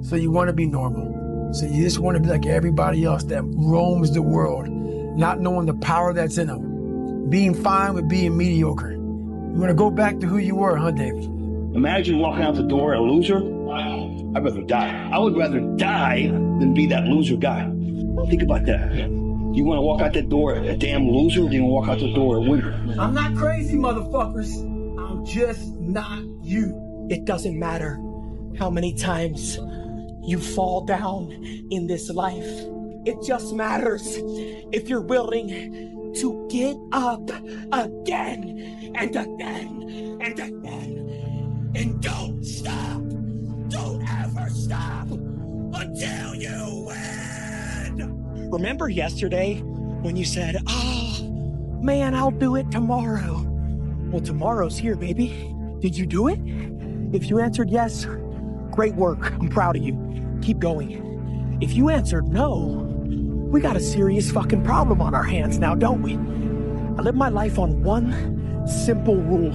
So you want to be normal. So you just want to be like everybody else that roams the world, not knowing the power that's in them. Being fine with being mediocre. You want to go back to who you were, huh, David? Imagine walking out the door a loser. I'd rather die. I would rather die than be that loser guy. Think about that. You want to walk out that door a damn loser, or you want to walk out the door a winner? I'm not crazy, motherfuckers. I'm just not you. It doesn't matter how many times you fall down in this life. It just matters if you're willing to get up again and again and again. And don't stop. Don't ever stop until you win. Remember yesterday when you said, oh, man, I'll do it tomorrow. Well, tomorrow's here, baby. Did you do it? If you answered yes, great work. I'm proud of you. Keep going. If you answered no, we got a serious fucking problem on our hands now, don't we? I live my life on one simple rule.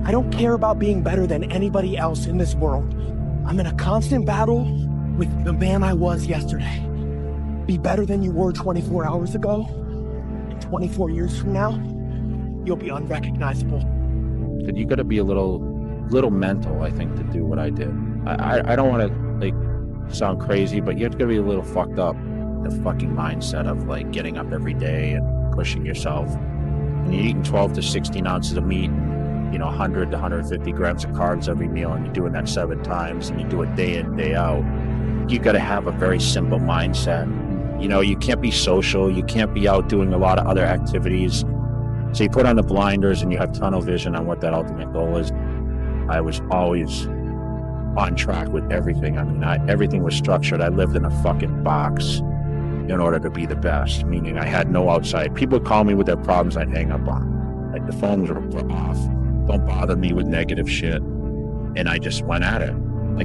I don't care about being better than anybody else in this world. I'm in a constant battle with the man I was yesterday. Be better than you were 24 hours ago, and 24 years from now, you'll be unrecognizable. You got to be a little mental, I think, to do what I did. I don't want to sound crazy, but you have to be a little fucked up. The fucking mindset of getting up every day and pushing yourself. And you're eating 12 to 16 ounces of meat, 100 to 150 grams of carbs every meal, and you're doing that 7 times, and you do it day in, day out. You got to have a very simple mindset. You can't be social. You can't be out doing a lot of other activities. So you put on the blinders and you have tunnel vision on what that ultimate goal is. I was always on track with everything. I mean, everything was structured. I lived in a fucking box in order to be the best, meaning I had no outside. People would call me with their problems, I'd hang up on. The phones were off. Don't bother me with negative shit. And I just went at it.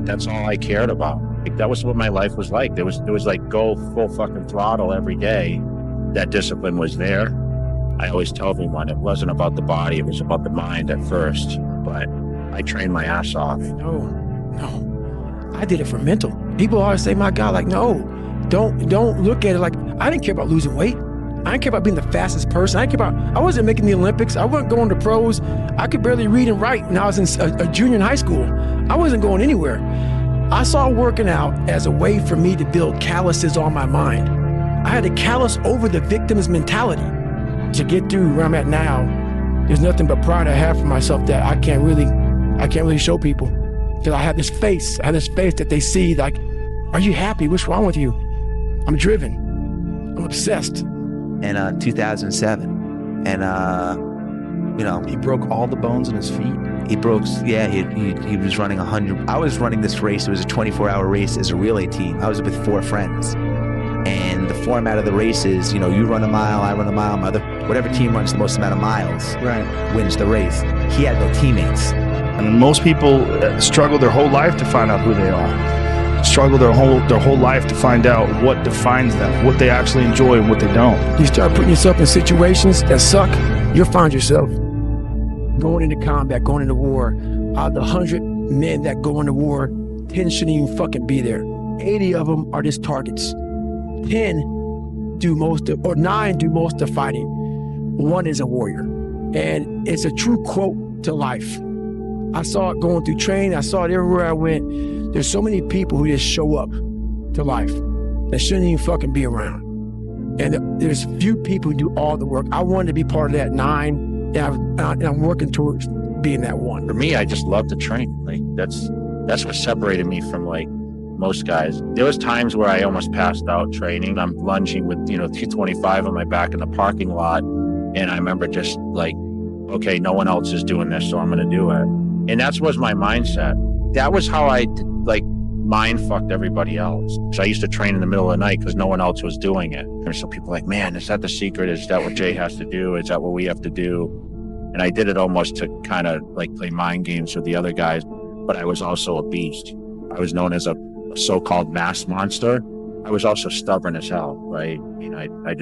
That's all I cared about. That was what my life was like. It was go full fucking throttle every day. That discipline was there. I always tell everyone it wasn't about the body, it was about the mind at first. But I trained my ass off. No. I did it for mental. People always say, my God, no, don't look at it I didn't care about losing weight. I didn't care about being the fastest person. I wasn't making the Olympics. I wasn't going to pros. I could barely read and write when I was in a junior in high school. I wasn't going anywhere. I saw working out as a way for me to build calluses on my mind. I had to callous over the victim's mentality to get through where I'm at now. There's nothing but pride I have for myself that I can't really show people. Because I have this face that they see are you happy? What's wrong with you? I'm driven. I'm obsessed. In 2007. And, he broke all the bones in his feet. He was running 100. I was running this race. It was a 24-hour race as a relay team. I was with 4 friends. And the format of the race is, you run a mile, I run a mile, whatever team runs the most amount of miles wins the race. He had no teammates. And most people struggle their whole life to find out who they are. Struggle their whole life to find out what defines them, what they actually enjoy and what they don't. You start putting yourself in situations that suck, you'll find yourself going into combat, going into war. The 100 men that go into war, 10 shouldn't even fucking be there. 80 of them are just targets. 9 do most of the fighting. 1 is a warrior. And it's a true quote to life. I saw it going through training. I saw it everywhere I went. There's so many people who just show up to life that shouldn't even fucking be around. And there's few people who do all the work. I wanted to be part of that 9, and I'm working towards being that 1. For me, I just love to train. That's what separated me from most guys. There was times where I almost passed out training. I'm lunging with 225 on my back in the parking lot, and I remember just okay, no one else is doing this, so I'm going to do it. And that was my mindset. That was how I mind fucked everybody else. So I used to train in the middle of the night because no one else was doing it. And so people man, is that the secret? Is that what Jay has to do? Is that what we have to do? And I did it almost to kind of play mind games with the other guys, but I was also a beast. I was known as a so-called mass monster, I was also stubborn as hell, right? I mean, I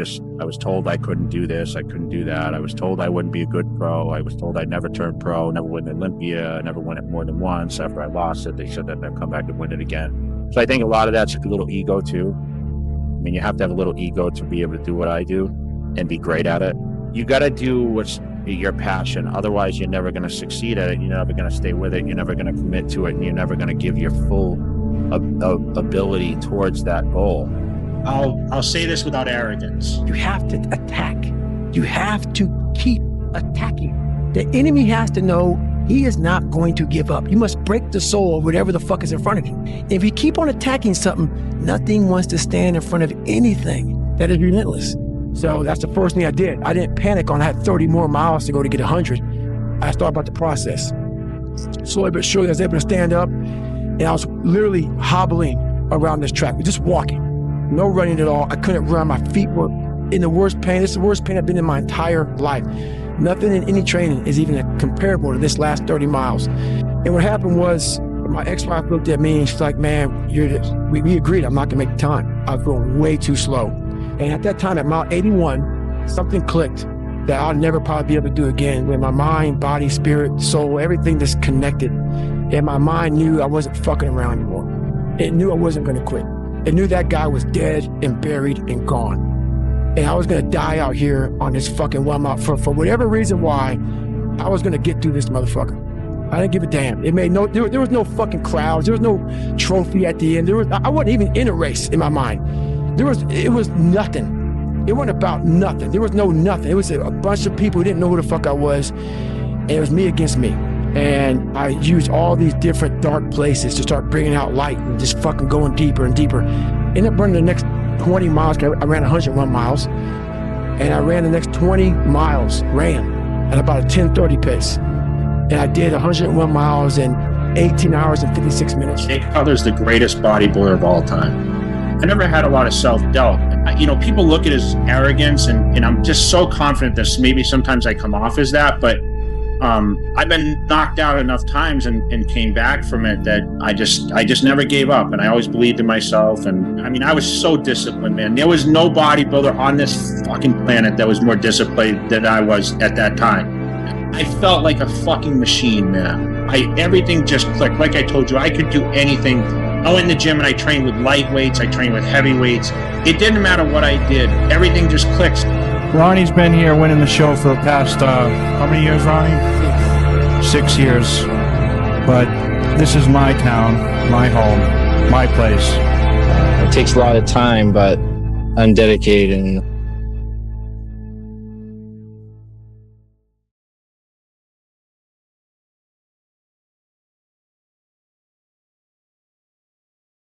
was told I couldn't do this, I couldn't do that. I was told I wouldn't be a good pro. I was told I'd never turn pro, never win Olympia, never win it more than once. After I lost it, they said that I'd come back and win it again. So I think a lot of that's a little ego too. I mean, you have to have a little ego to be able to do what I do and be great at it. You got to do what's your passion. Otherwise, you're never going to succeed at it. You're never going to stay with it. You're never going to commit to it. And you're never going to give your full ability towards that goal. I'll say this without arrogance. You have to attack. You have to keep attacking. The enemy has to know he is not going to give up. You must break the soul of whatever the fuck is in front of you. If you keep on attacking something, nothing wants to stand in front of anything that is relentless. So that's the first thing I did. I didn't panic on I had 30 more miles to go to get 100. I thought about the process. Slowly but surely, I was able to stand up, and I was literally hobbling around this track, just walking, no running at all. I couldn't run. My feet were in the worst pain. This is the worst pain I've been in my entire life. Nothing in any training is even comparable to this last 30 miles. And what happened was, my ex-wife looked at me and she's like, man, we agreed I'm not gonna make time. I was going way too slow. And at that time, at mile 81, something clicked that I'll never probably be able to do again, where my mind, body, spirit, soul, everything just connected. And my mind knew I wasn't fucking around anymore. It knew I wasn't gonna quit. It knew that guy was dead and buried and gone. And I was gonna die out here on this fucking 1 mile for whatever reason why I was gonna get through this motherfucker. I didn't give a damn. It made there was no fucking crowds. There was no trophy at the end. I wasn't even in a race in my mind. It was nothing. It wasn't about nothing. There was no nothing. It was a bunch of people who didn't know who the fuck I was. And it was me against me. And I used all these different dark places to start bringing out light and just fucking going deeper and deeper. Ended up running the next 20 miles. I ran 101 miles. And I ran the next 20 miles, at about a 10:30 pace. And I did 101 miles in 18 hours and 56 minutes. Jake Cutler's the greatest bodybuilder of all time. I never had a lot of self-doubt. People look at his arrogance, and I'm just so confident that maybe sometimes I come off as that, but I've been knocked out enough times and came back from it that I just never gave up, and I always believed in myself. And I mean, I was so disciplined, man. There was no bodybuilder on this fucking planet that was more disciplined than I was at that time. I felt like a fucking machine, man. Everything just clicked. Like I told you, I could do anything. I went in the gym and I trained with light weights. I trained with heavy weights. It didn't matter what I did. Everything just clicks. Ronnie's been here winning the show for the past, how many years, Ronnie? 6 years. But this is my town, my home, my place. It takes a lot of time, but I'm dedicated and